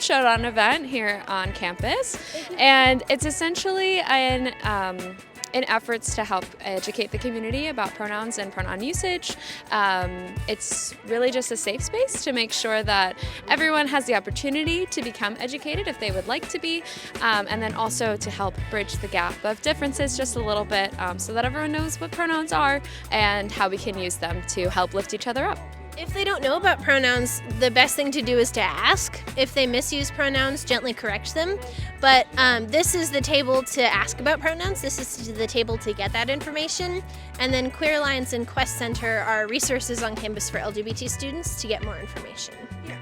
Showdown event here on campus, and it's essentially in efforts to help educate the community about pronouns and pronoun usage. It's really just a safe space to make sure that everyone has the opportunity to become educated if they would like to be, and then also to help bridge the gap of differences just a little bit so that everyone knows what pronouns are and how we can use them to help lift each other up. If they don't know about pronouns, the best thing to do is to ask. If they misuse pronouns, gently correct them. But this is the table to ask about pronouns. This is the table to get that information. And then Queer Alliance and Quest Center are resources on campus for LGBT students to get more information. Yeah.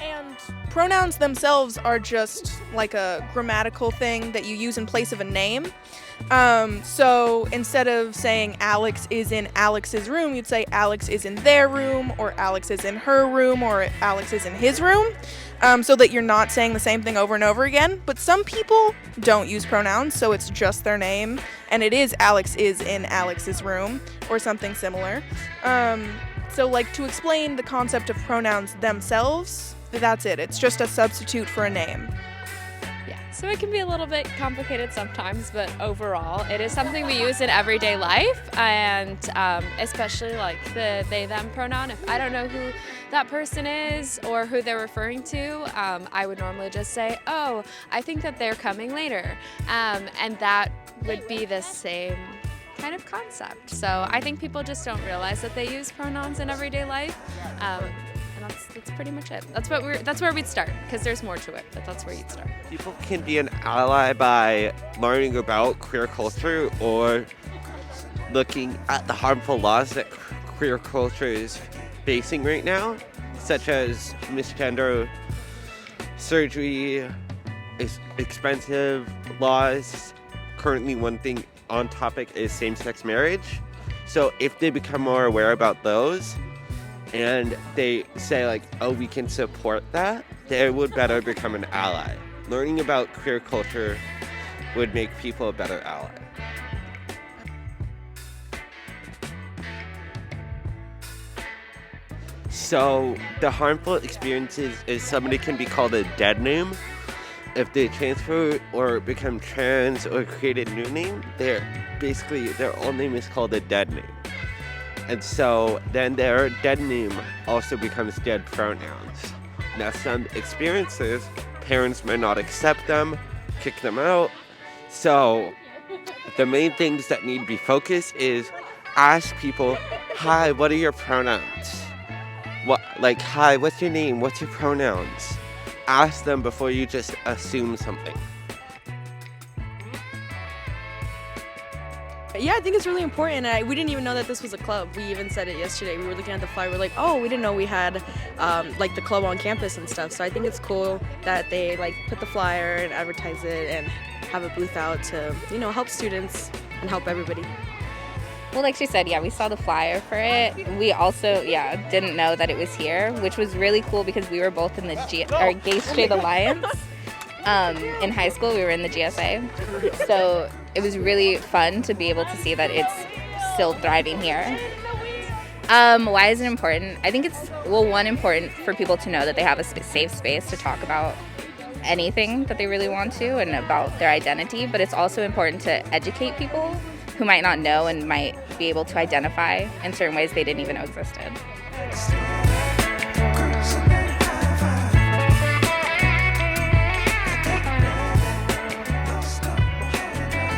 And pronouns themselves are just like a grammatical thing that you use in place of a name. So instead of saying Alex is in Alex's room, you'd say Alex is in their room, or Alex is in her room, or Alex is in his room, so that you're not saying the same thing over and over again. But some people don't use pronouns, so it's just their name, and it is Alex is in Alex's room, or something similar. So like to explain the concept of pronouns themselves, that's it. It's just a substitute for a name. So it can be a little bit complicated sometimes, but overall it is something we use in everyday life, and especially like the they them pronoun. If I don't know who that person is or who they're referring to, I would normally just say, oh, I think that they're coming later, and that would be the same kind of concept. So I think people just don't realize that they use pronouns in everyday life. And that's pretty much it. That's where we'd start, because there's more to it, but that's where you'd start. People can be an ally by learning about queer culture or looking at the harmful laws that queer culture is facing right now, such as misgender surgery, expensive laws. Currently, one thing on topic is same-sex marriage. So if they become more aware about those, and they say like, oh, we can support that, they would better become an ally. Learning about queer culture would make people a better ally. So the harmful experiences is somebody can be called a dead name. If they transfer or become trans or create a new name, their old name is called a dead name. And so then their dead name also becomes dead pronouns. Now some experiences, parents may not accept them, kick them out. So the main things that need to be focused is ask people, hi, what are your pronouns? Hi, what's your name? What's your pronouns? Ask them before you just assume something. Yeah, I think it's really important. We didn't even know that this was a club. We even said it yesterday. We were looking at the flyer. We're like, oh, we didn't know we had the club on campus and stuff. So I think it's cool that they put the flyer and advertise it and have a booth out to help students and help everybody. Well, like she said, yeah, we saw the flyer for it. We also, didn't know that it was here, which was really cool because we were both in the Gay Straight Alliance. In high school, we were in the GSA. So it was really fun to be able to see that it's still thriving here. Why is it important? I think it's, one, important for people to know that they have a safe space to talk about anything that they really want to and about their identity, but it's also important to educate people who might not know and might be able to identify in certain ways they didn't even know existed.